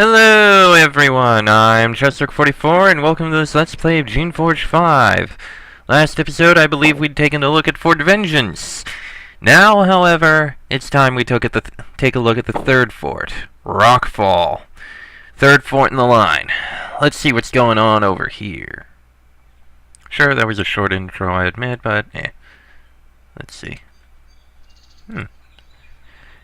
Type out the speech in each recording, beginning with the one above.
Hello everyone, I'm Chester44 and welcome to this Let's Play of Geneforge 5. Last episode I believe we'd taken a look at Fort Vengeance. Now, however, it's time we take a look at the third fort, Rockfall. Third fort in the line. Let's see what's going on over here. Sure, that was a short intro, I admit, but let's see.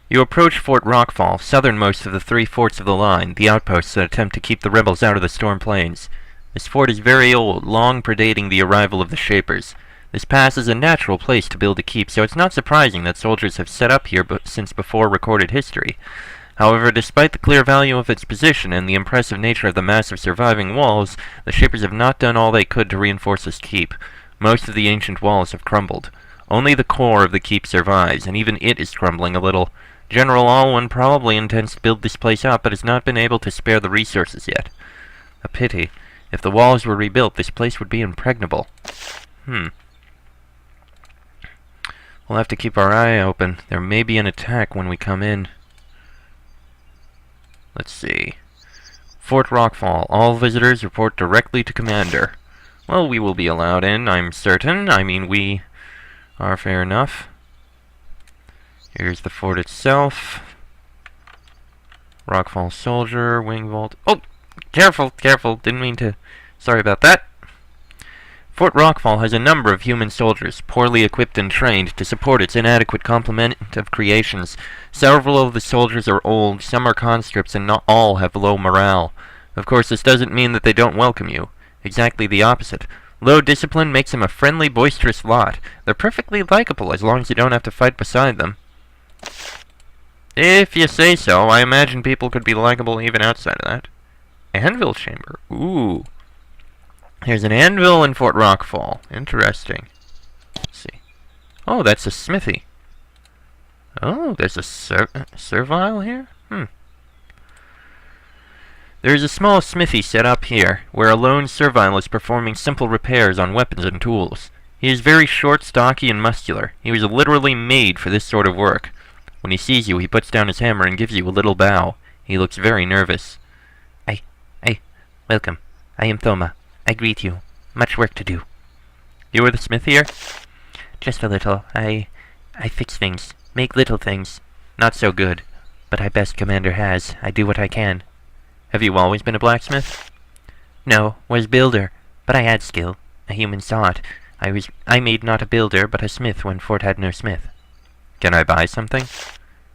You approach Fort Rockfall, southernmost of the three forts of the line, the outposts that attempt to keep the rebels out of the Storm Plains. This fort is very old, long predating the arrival of the Shapers. This pass is a natural place to build a keep, so it's not surprising that soldiers have set up here since before recorded history. However, despite the clear value of its position and the impressive nature of the massive surviving walls, the Shapers have not done all they could to reinforce this keep. Most of the ancient walls have crumbled. Only the core of the keep survives, and even it is crumbling a little. General Alwyn probably intends to build this place up, but has not been able to spare the resources yet. A pity. If the walls were rebuilt, this place would be impregnable. We'll have to keep our eye open. There may be an attack when we come in. Let's see. Fort Rockfall. All visitors report directly to Commander. Well, we will be allowed in, I'm certain. I mean, we are fair enough. Here's the fort itself. Rockfall soldier, wing vault. Oh! Careful, careful. Didn't mean to. Sorry about that. Fort Rockfall has a number of human soldiers, poorly equipped and trained, to support its inadequate complement of creations. Several of the soldiers are old, some are conscripts, and not all have low morale. Of course, this doesn't mean that they don't welcome you. Exactly the opposite. Low discipline makes them a friendly, boisterous lot. They're perfectly likable as long as you don't have to fight beside them. If you say so, I imagine people could be likable even outside of that. Anvil chamber. Ooh. There's an anvil in Fort Rockfall. Interesting. Let's see. Oh, that's a smithy. Oh, there's a servile here? There is a small smithy set up here, where a lone servile is performing simple repairs on weapons and tools. He is very short, stocky, and muscular. He was literally made for this sort of work. When he sees you, he puts down his hammer and gives you a little bow. He looks very nervous. Welcome. I am Thoma. I greet you. Much work to do. You are the smith here? Just a little. I fix things. Make little things. Not so good. But I best Commander has. I do what I can. Have you always been a blacksmith? No, was builder. But I had skill. A human saw it. I made not a builder, but a smith when fort had no smith. Can I buy something?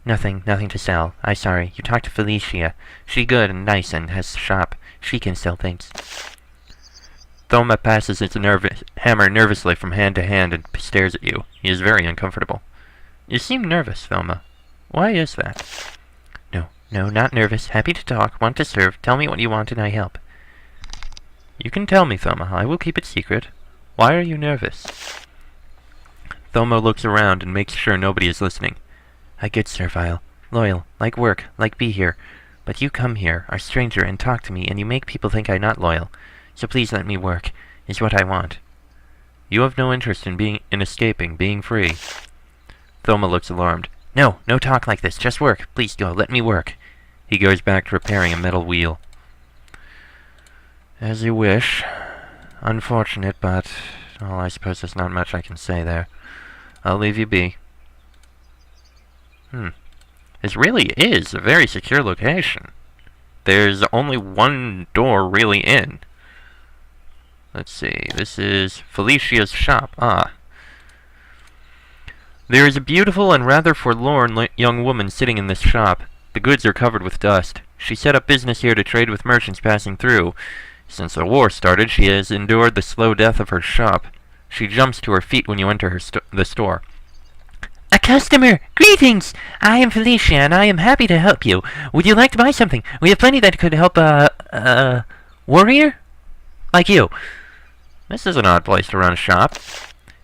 Nothing to sell. I sorry. You talk to Felicia. She good and nice and has a shop. She can sell things. Thoma passes his hammer nervously from hand to hand and stares at you. He is very uncomfortable. You seem nervous, Thoma. Why is that? No, not nervous. Happy to talk. Want to serve. Tell me what you want and I help. You can tell me, Thoma. I will keep it secret. Why are you nervous? Thoma looks around and makes sure nobody is listening. I good servile. Loyal. Like work. Like be here. But you come here, are stranger, and talk to me, and you make people think I not loyal. So please let me work, is what I want. You have no interest in escaping, being free. Thoma looks alarmed. No talk like this, just work. Please go, let me work. He goes back to repairing a metal wheel. As you wish. Unfortunate, but, well, I suppose there's not much I can say there. I'll leave you be. This really is a very secure location. There's only one door really in. Let's see, this is Felicia's shop. There is a beautiful and rather forlorn young woman sitting in this shop. The goods are covered with dust. She set up business here to trade with merchants passing through. Since the war started, she has endured the slow death of her shop. She jumps to her feet when you enter the store. A customer! Greetings! I am Felicia, and I am happy to help you. Would you like to buy something? We have plenty that could help a warrior? Like you. This is an odd place to run a shop.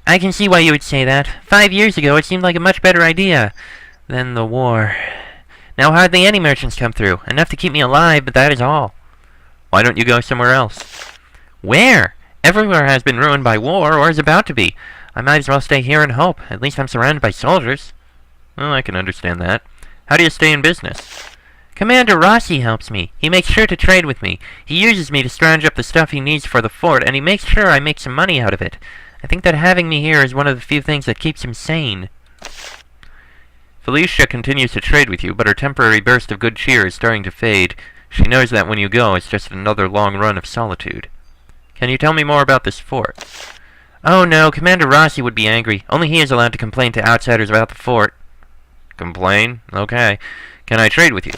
I can see why you would say that. 5 years ago, it seemed like a much better idea. Then the war. Now hardly any merchants come through. Enough to keep me alive, but that is all. Why don't you go somewhere else? Where? Everywhere has been ruined by war, or is about to be. I might as well stay here and hope. At least I'm surrounded by soldiers. Well, I can understand that. How do you stay in business? Commander Rossi helps me. He makes sure to trade with me. He uses me to scrounge up the stuff he needs for the fort, and he makes sure I make some money out of it. I think that having me here is one of the few things that keeps him sane. Felicia continues to trade with you, but her temporary burst of good cheer is starting to fade. She knows that when you go, it's just another long run of solitude. Can you tell me more about this fort? Oh no, Commander Rossi would be angry. Only he is allowed to complain to outsiders about the fort. Complain? Okay. Can I trade with you?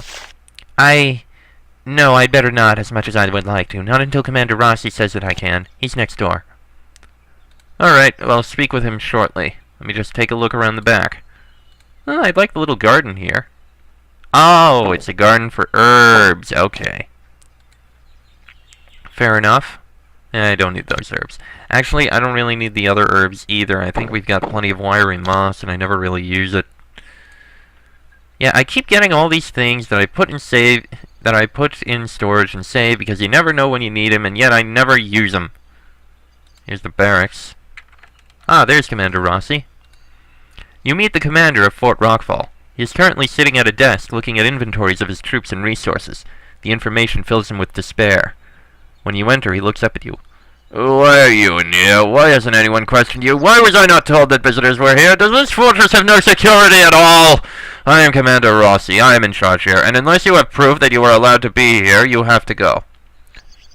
No, I'd better not, as much as I would like to. Not until Commander Rossi says that I can. He's next door. Alright, well, I'll speak with him shortly. Let me just take a look around the back. Oh, I'd like the little garden here. Oh, it's a garden for herbs. Okay. Fair enough. I don't need those herbs. Actually, I don't really need the other herbs either. I think we've got plenty of wiry moss, and I never really use it. Yeah, I keep getting all these things that I put in storage and save, because you never know when you need them, and yet I never use them. Here's the barracks. Ah, there's Commander Rossi. You meet the commander of Fort Rockfall. He is currently sitting at a desk looking at inventories of his troops and resources. The information fills him with despair. When you enter, he looks up at you. Why are you in here? Why hasn't anyone questioned you? Why was I not told that visitors were here? Does this fortress have no security at all? I am Commander Rossi. I am in charge here, and unless you have proof that you are allowed to be here, you have to go.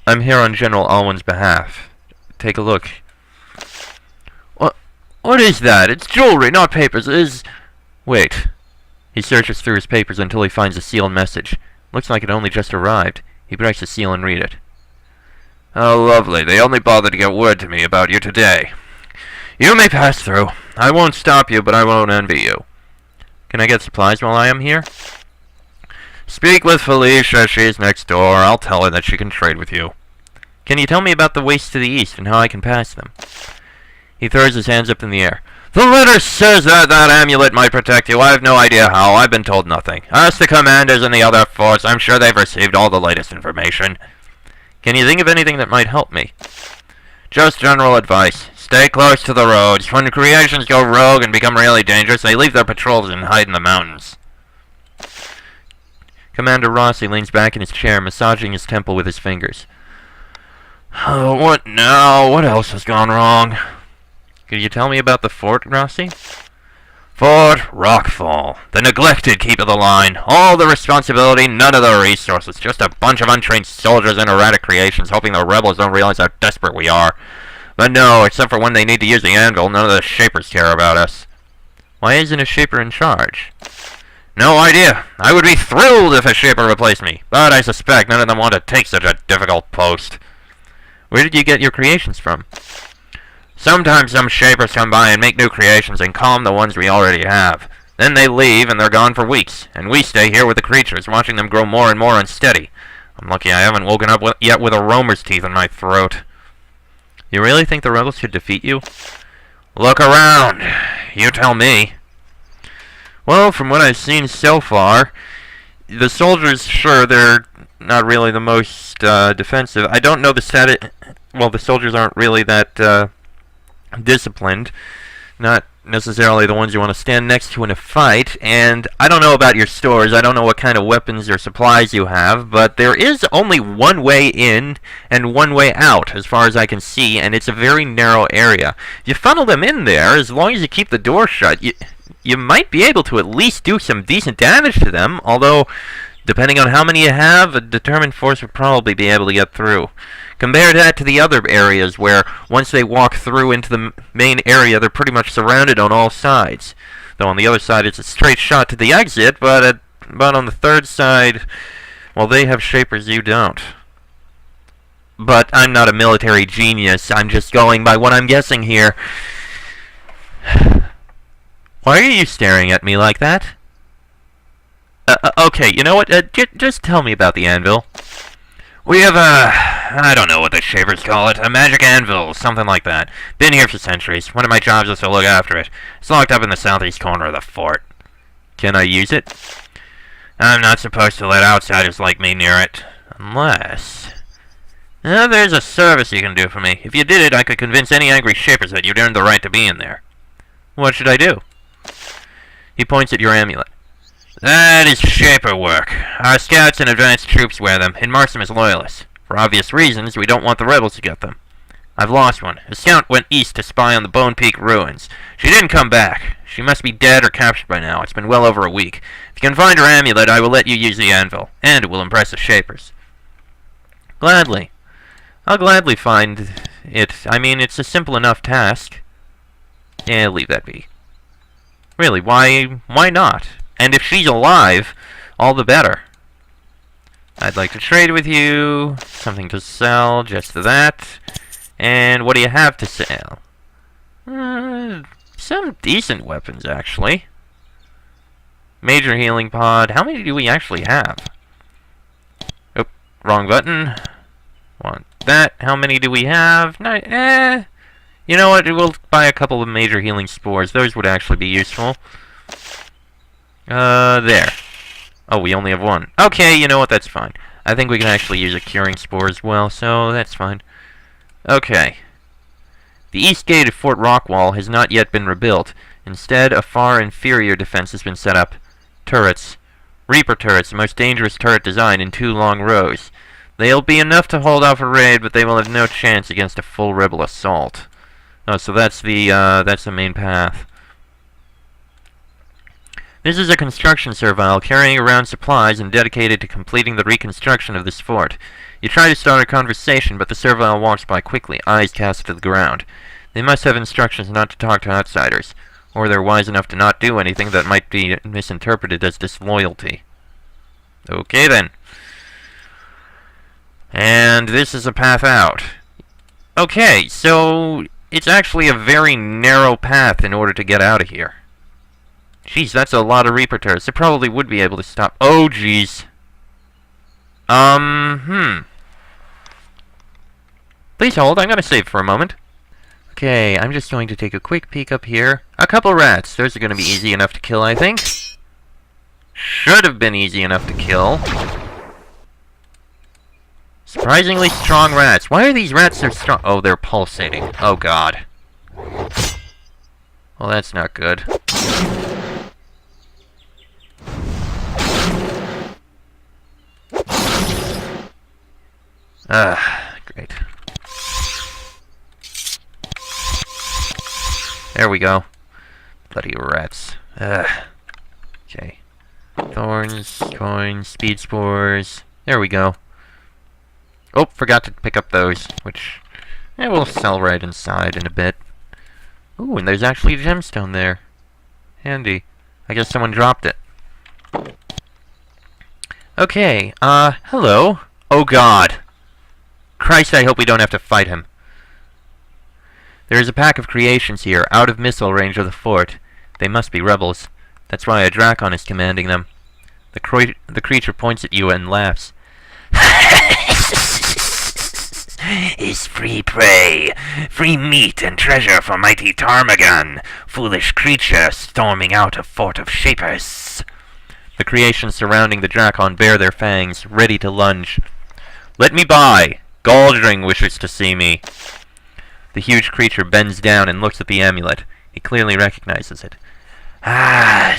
I'm here on General Alwyn's behalf. Take a look. What is that? It's jewelry, not papers. Wait. He searches through his papers until he finds a sealed message. Looks like it only just arrived. He breaks the seal and read it. How lovely. They only bothered to get word to me about you today. You may pass through. I won't stop you, but I won't envy you. Can I get supplies while I am here? Speak with Felicia. She's next door. I'll tell her that she can trade with you. Can you tell me about the wastes to the east and how I can pass them? He throws his hands up in the air. The letter says that amulet might protect you. I have no idea how. I've been told nothing. Ask the commanders in the other forts. I'm sure they've received all the latest information. Can you think of anything that might help me? Just general advice. Stay close to the roads. When creations go rogue and become really dangerous, they leave their patrols and hide in the mountains. Commander Rossi leans back in his chair, massaging his temple with his fingers. Oh, what now? What else has gone wrong? Could you tell me about the fort, Rossi? Fort Rockfall. The neglected keep of the line. All the responsibility, none of the resources. Just a bunch of untrained soldiers and erratic creations, hoping the rebels don't realize how desperate we are. But no, except for when they need to use the anvil, none of the Shapers care about us. Why isn't a Shaper in charge? No idea. I would be thrilled if a Shaper replaced me, but I suspect none of them want to take such a difficult post. Where did you get your creations from? Sometimes some Shapers come by and make new creations and calm the ones we already have. Then they leave and they're gone for weeks, and we stay here with the creatures, watching them grow more and more unsteady. I'm lucky I haven't woken up yet with a roamer's teeth in my throat. You really think the rebels could defeat you? Look around. You tell me. Well, from what I've seen so far, the soldiers, sure, they're not really the most defensive. I don't know the status. Well, the soldiers aren't really that disciplined. Not necessarily the ones you want to stand next to in a fight. And I don't know about your stores. I don't know what kind of weapons or supplies you have. But there is only one way in and one way out, as far as I can see. And it's a very narrow area. If you funnel them in there, as long as you keep the door shut, you might be able to at least do some decent damage to them. Although, depending on how many you have, a determined force would probably be able to get through. Compare that to the other areas where, once they walk through into the main area, they're pretty much surrounded on all sides. Though on the other side, it's a straight shot to the exit, but on the third side, well, they have Shapers, you don't. But I'm not a military genius. I'm just going by what I'm guessing here. Why are you staring at me like that? Okay, you know what? Just tell me about the anvil. We have I don't know what the Shapers call it, a magic anvil, something like that. Been here for centuries. One of my jobs is to look after it. It's locked up in the southeast corner of the fort. Can I use it? I'm not supposed to let outsiders like me near it. Unless... there's a service you can do for me. If you did it, I could convince any angry Shapers that you'd earned the right to be in there. What should I do? He points at your amulet. That is Shaper work. Our scouts and advanced troops wear them, and marks them as loyalists. For obvious reasons, we don't want the rebels to get them. I've lost one. A scout went east to spy on the Bone Peak ruins. She didn't come back. She must be dead or captured by now. It's been well over a week. If you can find her amulet, I will let you use the anvil, and it will impress the Shapers. Gladly. I'll gladly find it. I mean, it's a simple enough task. Yeah, leave that be. Really, why not? And if she's alive, all the better. I'd like to trade with you. Something to sell, just that. And what do you have to sell? Some decent weapons, actually. Major healing pod. How many do we actually have? Oh, wrong button. Want that. How many do we have? You know what? We'll buy a couple of major healing spores. Those would actually be useful. There. Oh, we only have one. Okay, you know what? That's fine. I think we can actually use a curing spore as well, so that's fine. Okay. The east gate of Fort Rockfall has not yet been rebuilt. Instead, a far inferior defense has been set up. Turrets. Reaper turrets, the most dangerous turret design in 2 long rows. They'll be enough to hold off a raid, but they will have no chance against a full rebel assault. Oh, so that's the main path. This is a construction servile carrying around supplies and dedicated to completing the reconstruction of this fort. You try to start a conversation, but the servile walks by quickly, eyes cast to the ground. They must have instructions not to talk to outsiders, or they're wise enough to not do anything that might be misinterpreted as disloyalty. Okay then. And this is a path out. Okay, so it's actually a very narrow path in order to get out of here. Jeez, that's a lot of Reaper turrets. They probably would be able to stop. Oh, jeez. Please hold, I'm gonna save for a moment. Okay, I'm just going to take a quick peek up here. A couple rats. Those are gonna be easy enough to kill, I think. Should have been easy enough to kill. Surprisingly strong rats. Why are these rats so strong? Oh, they're pulsating. Oh, God. Well, that's not good. Great. There we go. Bloody rats. Okay. Thorns, coins, speed spores. There we go. Oh, forgot to pick up those, which we'll sell right inside in a bit. Ooh, and there's actually a gemstone there. Handy. I guess someone dropped it. Okay, hello. Oh God. Christ, I hope we don't have to fight him. There is a pack of creations here, out of missile range of the fort. They must be rebels. That's why a Drakon is commanding them. The creature points at you and laughs. Is free prey, free meat and treasure for mighty Ptarmigan, foolish creature storming out of fort of Shapers. The creations surrounding the Drakon bare their fangs, ready to lunge. Let me by! Galdring wishes to see me. The huge creature bends down and looks at the amulet. He clearly recognizes it. Ah,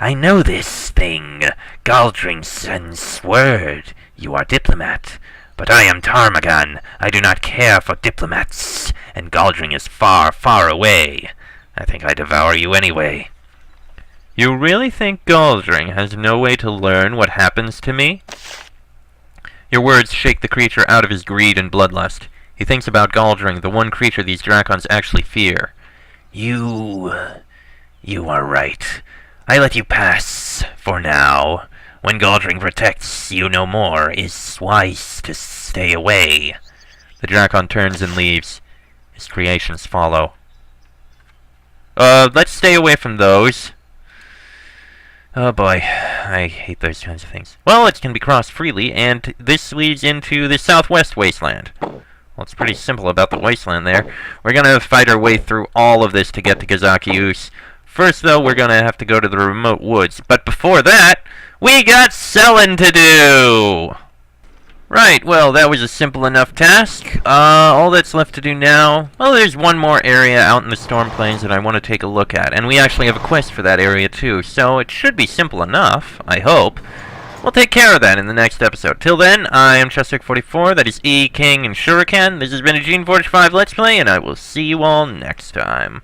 I know this thing. Galdring's word. You are diplomat. But I am Ptarmigan. I do not care for diplomats. And Galdring is far, far away. I think I devour you anyway. You really think Galdring has no way to learn what happens to me? Your words shake the creature out of his greed and bloodlust. He thinks about Galdring, the one creature these Drakons actually fear. You are right. I let you pass, for now. When Galdring protects you no more, is wise to stay away. The Drakon turns and leaves. His creations follow. Let's stay away from those. Oh boy, I hate those kinds of things. Well, it can be crossed freely, and this leads into the southwest wasteland. Well, it's pretty simple about the wasteland there. We're gonna fight our way through all of this to get to Gazakius. First, though, we're gonna have to go to the remote woods. But before that, we got selling to do! Right. Alright, well, that was a simple enough task. All that's left to do now... Well, there's one more area out in the storm plains that I want to take a look at, and we actually have a quest for that area too, so it should be simple enough, I hope. We'll take care of that in the next episode. Till then, I am Chester44, that is E, King, and Shuriken. This has been a Geneforge 5 Let's Play, and I will see you all next time.